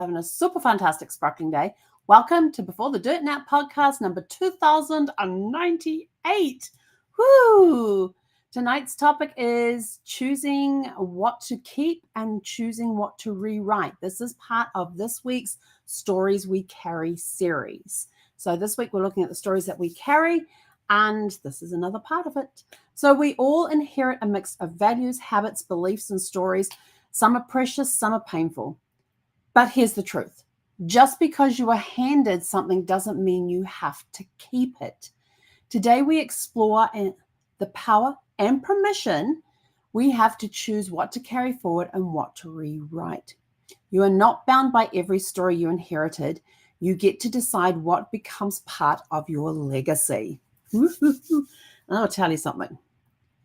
Having a super fantastic sparkling day. Welcome to Before the Dirt Nap podcast number 2098. Woo! Tonight's topic is choosing what to keep and choosing what to rewrite. This is part of this week's Stories We Carry series. So this week we're looking at the stories that we carry, and this is another part of it. So we all inherit a mix of values, habits, beliefs, and stories. Some are precious, some are painful. But here's the truth. Just because you are handed something doesn't mean you have to keep it. Today we explore the power and permission we have to choose what to carry forward and what to rewrite. You are not bound by every story you inherited. You get to decide what becomes part of your legacy. I'll tell you something.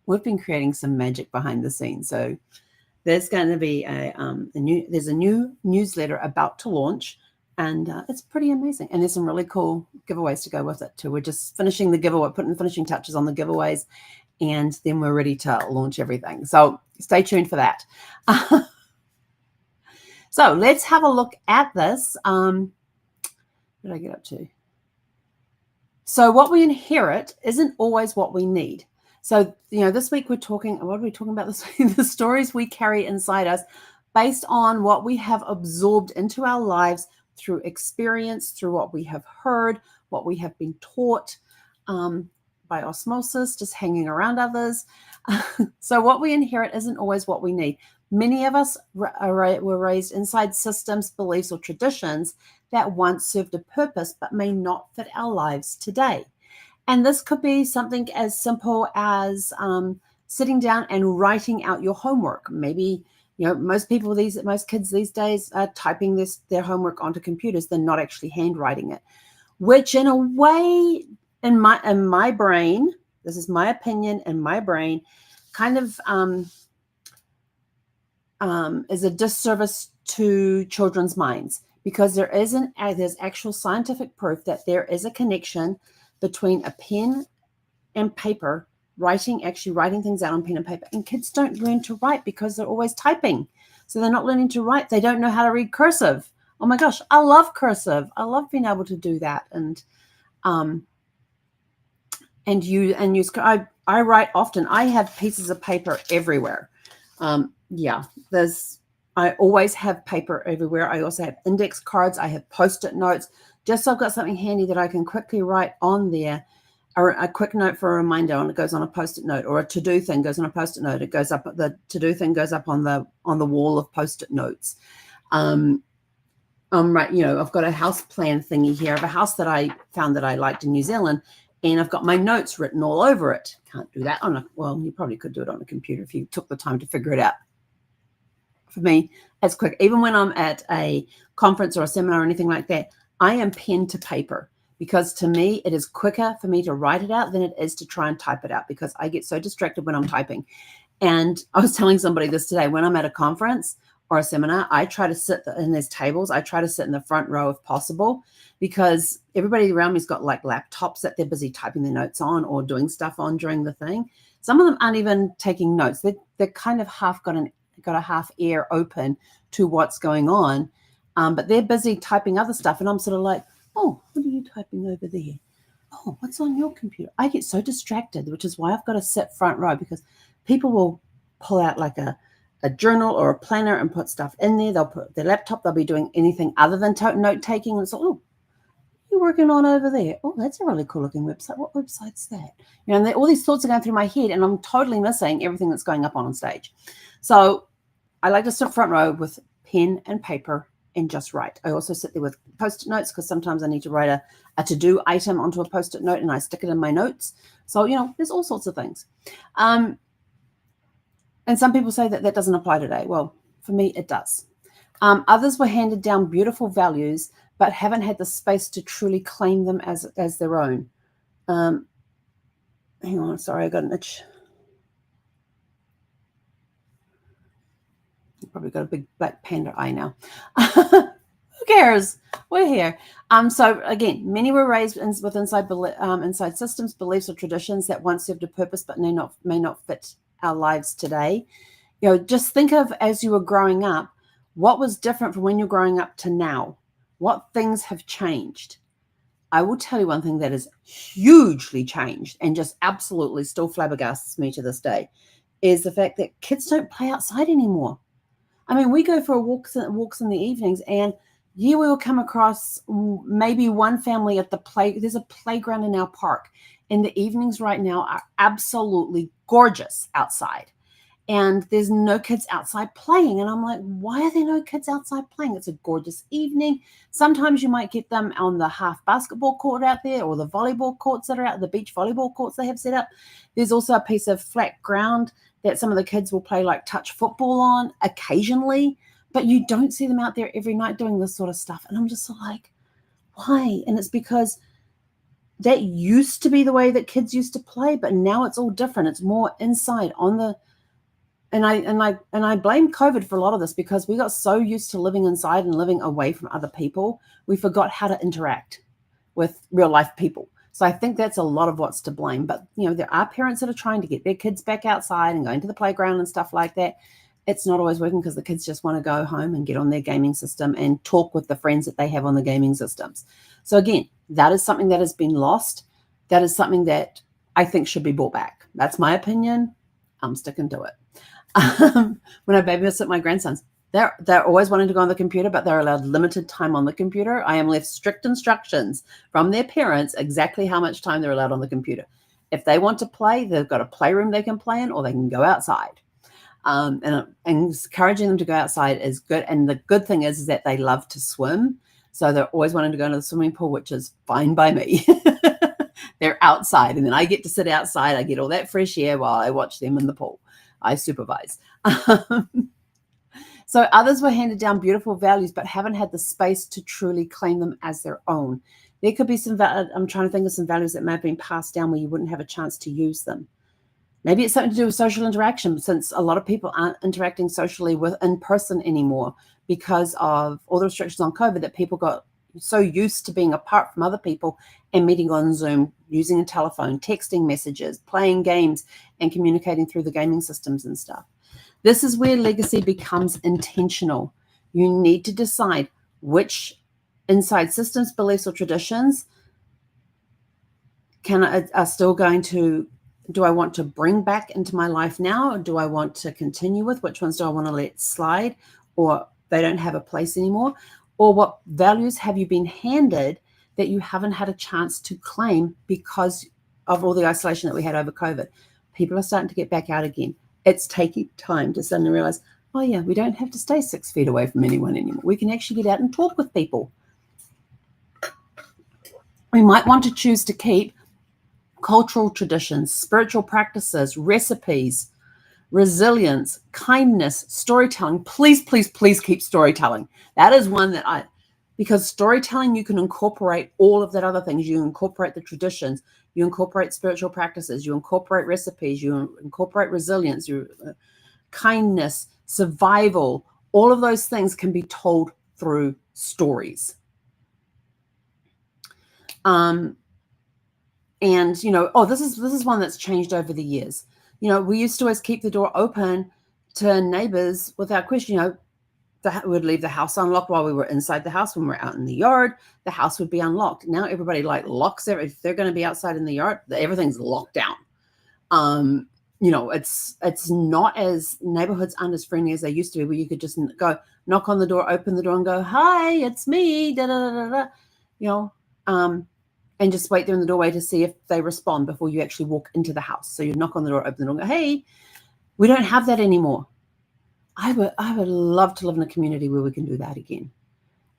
We've been creating some magic behind the scenes. So there's going to be there's a new newsletter about to launch, and it's pretty amazing. And there's some really cool giveaways to go with it too. We're just finishing the giveaway, putting the finishing touches on the giveaways, and then we're ready to launch everything. So stay tuned for that. So let's have a look at this. What did I get up to? So what we inherit isn't always what we need. So, this week what are we talking about this week? The stories we carry inside us based on what we have absorbed into our lives through experience, through what we have heard, what we have been taught by osmosis, just hanging around others. So what we inherit isn't always what we need. Many of us were raised inside systems, beliefs, or traditions that once served a purpose but may not fit our lives today. And this could be something as simple as sitting down and writing out your homework. Maybe, most kids these days are typing their homework onto computers. They're not actually handwriting it, which in a way, in my brain, this is my opinion, in my brain, kind of is a disservice to children's minds, because there's actual scientific proof that there is a connection between a pen and paper, actually writing things out on pen and paper. And kids don't learn to write because they're always typing. So they're not learning to write. They don't know how to read cursive. Oh my gosh, I love cursive. I love being able to do that. And use. I write often. I have pieces of paper everywhere. I always have paper everywhere. I also have index cards. I have Post-it notes. Just so I've got something handy that I can quickly write on there, or a quick note for a reminder, and it goes on a Post-it note, or a to-do thing goes on a Post-it note. It goes up, the to-do thing goes up on the wall of Post-it notes. I've got a house plan thingy here of a house that I found that I liked in New Zealand, and I've got my notes written all over it. Can't do that you probably could do it on a computer if you took the time to figure it out. For me, it's quick. Even when I'm at a conference or a seminar or anything like that, I am pen to paper, because to me, it is quicker for me to write it out than it is to try and type it out, because I get so distracted when I'm typing. And I was telling somebody this today, when I'm at a conference or a seminar, I try to sit in these tables. I try to sit in the front row if possible, because everybody around me's got like laptops that they're busy typing their notes on or doing stuff on during the thing. Some of them aren't even taking notes. They're kind of got a half ear open to what's going on. But they're busy typing other stuff. And I'm sort of like, oh, what are you typing over there? Oh, what's on your computer? I get so distracted, which is why I've got to sit front row, because people will pull out like a journal or a planner and put stuff in there. They'll put their laptop. They'll be doing anything other than note taking. And it's like, oh, you're working on over there. Oh, that's a really cool looking website. What website's that? And all these thoughts are going through my head, and I'm totally missing everything that's going up on stage. So I like to sit front row with pen and paper and just write. I also sit there with Post-it notes, because sometimes I need to write a to-do item onto a Post-it note, and I stick it in my notes. So, there's all sorts of things. And some people say that doesn't apply today. Well, for me, it does. Others were handed down beautiful values, but haven't had the space to truly claim them as their own. Hang on, sorry, I got an itch. Probably got a big black panda eye now. Who cares? We're here. So again, many were raised inside systems, beliefs, or traditions that once served a purpose but may not fit our lives today. Just think of, as you were growing up, What was different from when you're growing up to now? What things have changed? I will tell you one thing that has hugely changed and just absolutely still flabbergasts me to this day is the fact that kids don't play outside anymore. I mean, we go for walks in the evenings, and we will come across maybe one family at the play. There's a playground in our park, and the evenings right now are absolutely gorgeous outside. And there's no kids outside playing. And I'm like, why are there no kids outside playing? It's a gorgeous evening. Sometimes you might get them on the half basketball court out there, or the volleyball courts that are out, the beach volleyball courts they have set up. There's also a piece of flat ground that some of the kids will play like touch football on occasionally, but you don't see them out there every night doing this sort of stuff. And I'm just like, why? And it's because that used to be the way that kids used to play, but now it's all different. It's more inside on the and I blame COVID for a lot of this, because we got so used to living inside and living away from other people, we forgot how to interact with real life people. So I think that's a lot of what's to blame. But, there are parents that are trying to get their kids back outside and going to the playground and stuff like that. It's not always working, because the kids just want to go home and get on their gaming system and talk with the friends that they have on the gaming systems. So again, that is something that has been lost. That is something that I think should be brought back. That's my opinion. I'm sticking to it. When I babysit my grandsons, they're always wanting to go on the computer, but they're allowed limited time on the computer. I am left strict instructions from their parents exactly how much time they're allowed on the computer. If they want to play, they've got a playroom they can play in, or they can go outside. And encouraging them to go outside is good. And the good thing is that they love to swim. So they're always wanting to go into the swimming pool, which is fine by me. They're outside, and then I get to sit outside. I get all that fresh air while I watch them in the pool. I supervise. So others were handed down beautiful values, but haven't had the space to truly claim them as their own. There could be some, I'm trying to think of some values that may have been passed down where you wouldn't have a chance to use them. Maybe it's something to do with social interaction, since a lot of people aren't interacting socially in person anymore because of all the restrictions on COVID, that people got so used to being apart from other people and meeting on Zoom, using a telephone, texting messages, playing games, and communicating through the gaming systems and stuff. This is where legacy becomes intentional. You need to decide which inside systems, beliefs, or traditions are still going to, do I want to bring back into my life now, or do I want to continue with? Which ones do I want to let slide, or they don't have a place anymore? Or what values have you been handed that you haven't had a chance to claim because of all the isolation that we had over COVID? People are starting to get back out again. It's taking time to suddenly realize, oh yeah, we don't have to stay 6 feet away from anyone anymore. We can actually get out and talk with people. We might want to choose to keep cultural traditions, spiritual practices, recipes, resilience, kindness, storytelling. Please, please, please keep storytelling. That is one that because storytelling, you can incorporate all of that other things. You incorporate the traditions, you incorporate spiritual practices, you incorporate recipes, you incorporate resilience, kindness, survival. All of those things can be told through stories. And this is one that's changed over the years. We used to always keep the door open to neighbors without question. We'd leave the house unlocked while we were inside the house. When we're out in the yard, the house would be unlocked. Now everybody locks if they're going to be outside in the yard, everything's locked down. It's not as, neighborhoods aren't as friendly as they used to be, where you could just go knock on the door, open the door, and go, "Hi, it's me," da da da da. And just wait there in the doorway to see if they respond before you actually walk into the house. So you knock on the door, open the door, and go, "Hey." We don't have that anymore. I would love to live in a community where we can do that again.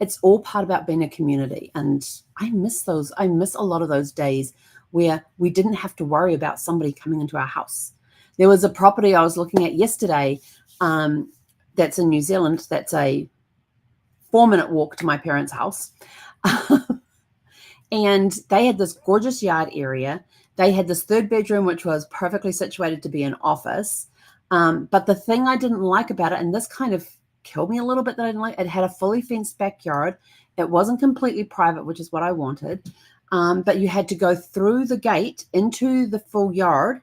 It's all part about being a community. And I miss those. I miss a lot of those days where we didn't have to worry about somebody coming into our house. There was a property I was looking at yesterday that's in New Zealand. That's a 4-minute walk to my parents' house. And they had this gorgeous yard area. They had this 3rd bedroom, which was perfectly situated to be an office. But the thing I didn't like about it, and this kind of killed me a little bit, that I didn't like, it had a fully fenced backyard. It wasn't completely private, which is what I wanted. But you had to go through the gate into the full yard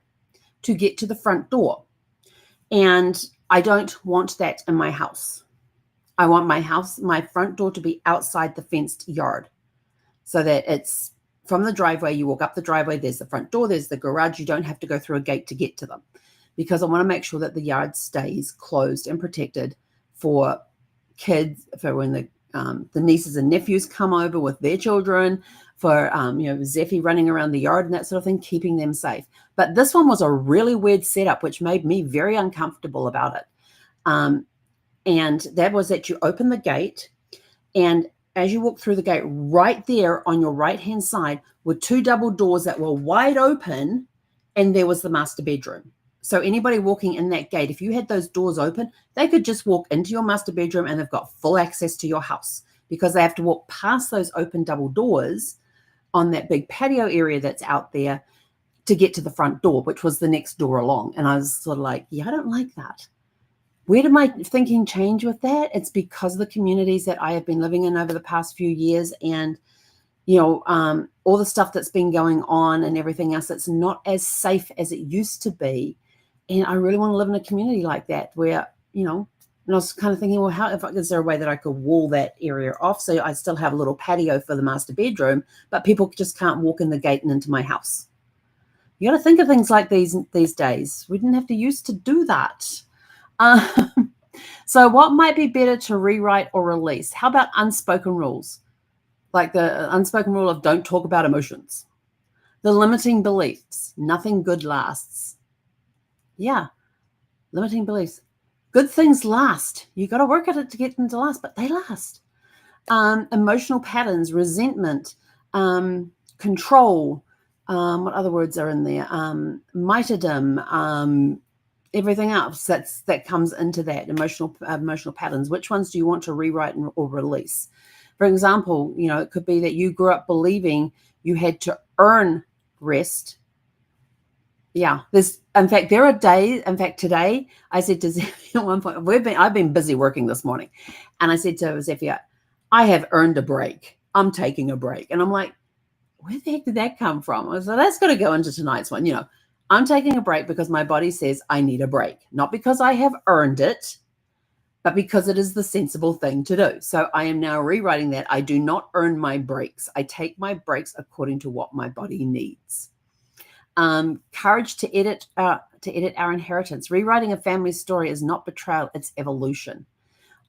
to get to the front door. And I don't want that in my house. I want my front door to be outside the fenced yard, so that it's from the driveway. You walk up the driveway, there's the front door, there's the garage. You don't have to go through a gate to get to them, because I want to make sure that the yard stays closed and protected for kids, for when the nieces and nephews come over with their children, for Zeffy running around the yard and that sort of thing, keeping them safe. But this one was a really weird setup, which made me very uncomfortable about it. And that was that you open the gate, and as you walk through the gate, right there on your right-hand side were two double doors that were wide open, and there was the master bedroom. So anybody walking in that gate, if you had those doors open, they could just walk into your master bedroom and they've got full access to your house, because they have to walk past those open double doors on that big patio area that's out there to get to the front door, which was the next door along. And I was sort of like, yeah, I don't like that. Where did my thinking change with that? It's because of the communities that I have been living in over the past few years, and all the stuff that's been going on and everything else. It's not as safe as it used to be. And I really want to live in a community like that where, and I was kind of thinking, well, is there a way that I could wall that area off so I still have a little patio for the master bedroom, but people just can't walk in the gate and into my house? You got to think of things like these days. We didn't have to used to do that. So what might be better to rewrite or release? How about unspoken rules? Like the unspoken rule of don't talk about emotions. The limiting beliefs, nothing good lasts. Yeah, limiting beliefs. Good things last. You got to work at it to get them to last, but they last. Emotional patterns, resentment, control. What other words are in there? Martyrdom, everything else that comes into that, emotional patterns. Which ones do you want to rewrite or release? For example, it could be that you grew up believing you had to earn rest. Yeah, there are days. In fact, today I said to Zeffia at one point, I've been busy working this morning, and I said to Zeffia, I have earned a break. I'm taking a break, and I'm like, where the heck did that come from? So that's got to go into tonight's one. I'm taking a break because my body says I need a break, not because I have earned it, but because it is the sensible thing to do. So I am now rewriting that. I do not earn my breaks. I take my breaks according to what my body needs. Courage to edit our inheritance. Rewriting a family story is not betrayal, it's evolution.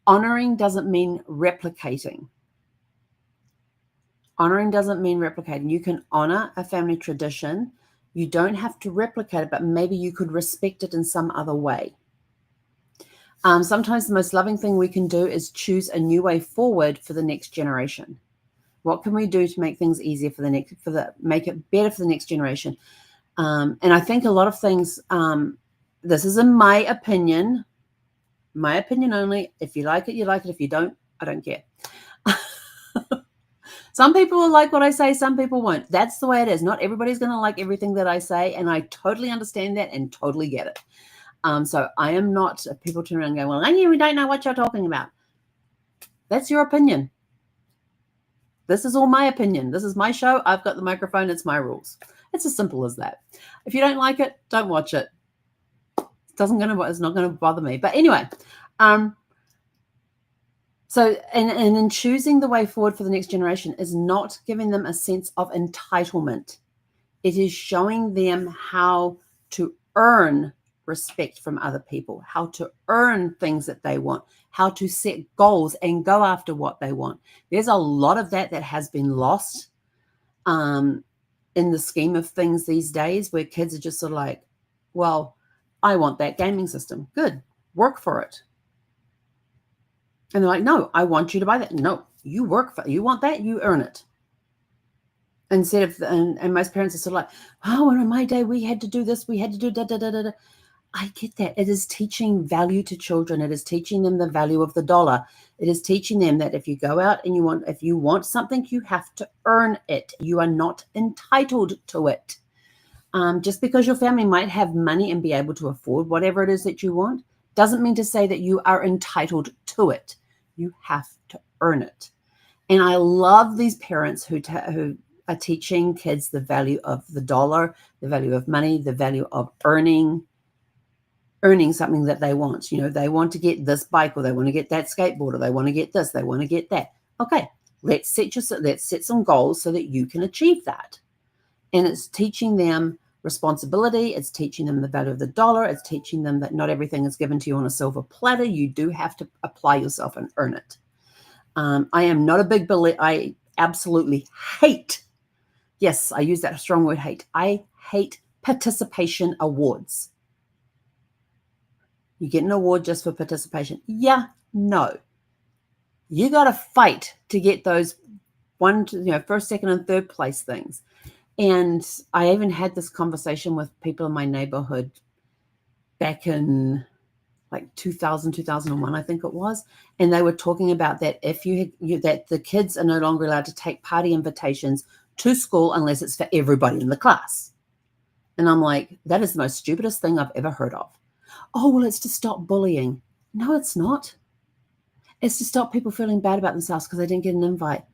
Honoring doesn't mean replicating. Honoring doesn't mean replicating. You can honor a family tradition. You don't have to replicate it, but maybe you could respect it in some other way. Sometimes the most loving thing we can do is choose a new way forward for the next generation. What can we do to make things easier make it better for the next generation? And I think a lot of things, this is in my opinion only. If you like it, you like it. If you don't, I don't care. Some people will like what I say, some people won't. That's the way it is. Not everybody's going to like everything that I say, and I totally understand that and totally get it. So I am not, people turn around and go, well, we don't know what you're talking about. That's your opinion. This is all my opinion. This is my show. I've got the microphone. It's my rules. It's as simple as that. If you don't like it, don't watch it. It's not going to bother me. But anyway, so and in choosing the way forward for the next generation is not giving them a sense of entitlement. It is showing them how to earn respect from other people, how to earn things that they want, how to set goals and go after what they want. There's a lot of that has been lost in the scheme of things these days, where kids are just sort of like, well, I want that gaming system. Good, work for it. And they're like, no, I want you to buy that. No, you work for it. You want that, you earn it. Instead of, and most parents are sort of like, oh, in my day, we had to do this, we had to do da, da, da, da, da. I get that. It is teaching value to children. It is teaching them the value of the dollar. It is teaching them that if you go out and if you want something, you have to earn it. You are not entitled to it. Just because your family might have money and be able to afford whatever it is that you want, doesn't mean to say that you are entitled to it. You have to earn it. And I love these parents who are teaching kids the value of the dollar, the value of money, the value of earning earning something that they want. They want to get this bike, or they want to get that skateboard, or they want to get this, they want to get that. Okay, let's set some goals so that you can achieve that. And it's teaching them responsibility. It's teaching them the value of the dollar. It's teaching them that not everything is given to you on a silver platter. You do have to apply yourself and earn it. I am not a big believer. I absolutely hate, yes, I use that strong word, hate. I hate participation awards. You get an award just for participation. Yeah, no. You got to fight to get those first, second, and third place things. And I even had this conversation with people in my neighborhood back in like 2000, 2001, I think it was. And they were talking about that if that the kids are no longer allowed to take party invitations to school unless it's for everybody in the class. And I'm like, that is the most stupidest thing I've ever heard of. Oh, well, it's to stop bullying. No, it's not. It's to stop people feeling bad about themselves because they didn't get an invite.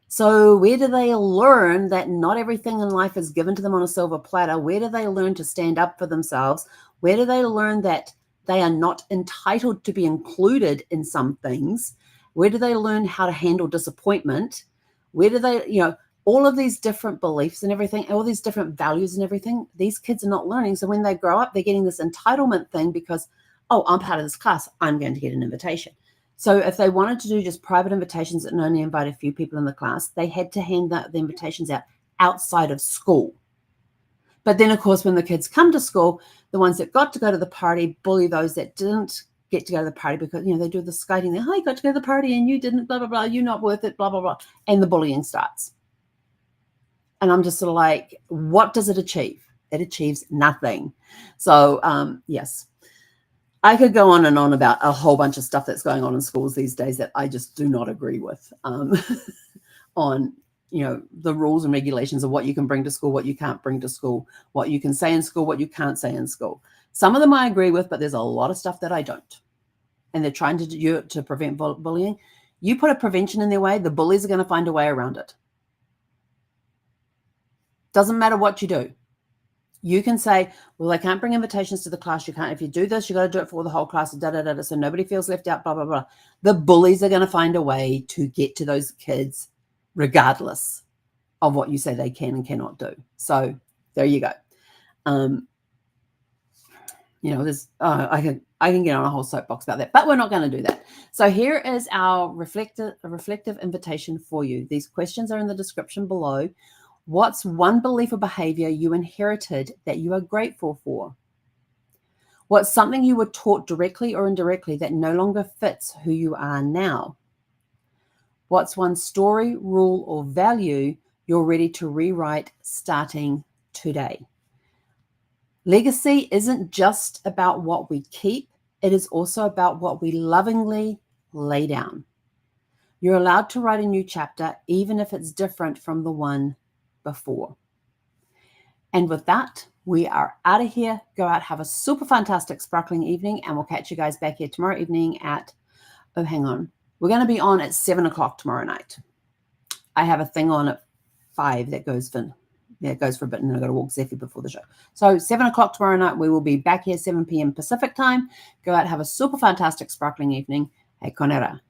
So where do they learn that not everything in life is given to them on a silver platter? Where do they learn to stand up for themselves? Where do they learn that they are not entitled to be included in some things? Where do they learn how to handle disappointment? Where do they, all of these different beliefs and everything, all these different values and everything, these kids are not learning. So when they grow up, they're getting this entitlement thing because, oh, I'm part of this class, I'm going to get an invitation. So if they wanted to do just private invitations and only invite a few people in the class, they had to hand the invitations out outside of school. But then, of course, when the kids come to school, the ones that got to go to the party bully those that didn't get to go to the party because, they do the skating there. Oh, you got to go to the party and you didn't, blah, blah, blah. You're not worth it, blah, blah, blah. And the bullying starts. And I'm just sort of like, what does it achieve? It achieves nothing. So, yes. I could go on and on about a whole bunch of stuff that's going on in schools these days that I just do not agree with on, the rules and regulations of what you can bring to school, what you can't bring to school, what you can say in school, what you can't say in school. Some of them I agree with, but there's a lot of stuff that I don't. And they're trying to do it to prevent bullying. You put a prevention in their way, the bullies are going to find a way around it. Doesn't matter what you do. You can say, well, they can't bring invitations to the class. You can't. If you do this, you got to do it for the whole class. So nobody feels left out. Blah blah blah. The bullies are going to find a way to get to those kids, regardless of what you say they can and cannot do. So there you go. There's I can get on a whole soapbox about that, but we're not going to do that. So here is our reflective invitation for you. These questions are in the description below. What's one belief or behavior you inherited that you are grateful for? What's something you were taught directly or indirectly that no longer fits who you are now? What's one story, rule, or value you're ready to rewrite starting today? Legacy isn't just about what we keep. It is also about what we lovingly lay down. You're allowed to write a new chapter, even if it's different from the one before. And with that, we are out of here. Go out, have a super fantastic sparkling evening, and we'll catch you guys back here tomorrow evening at, we're going to be on at 7 o'clock tomorrow night. I have a thing on at 5 that goes for a bit, and then I've got to walk Zephy before the show. So 7 o'clock tomorrow night, we will be back here 7 p.m. Pacific time. Go out, have a super fantastic sparkling evening. Hey, konera.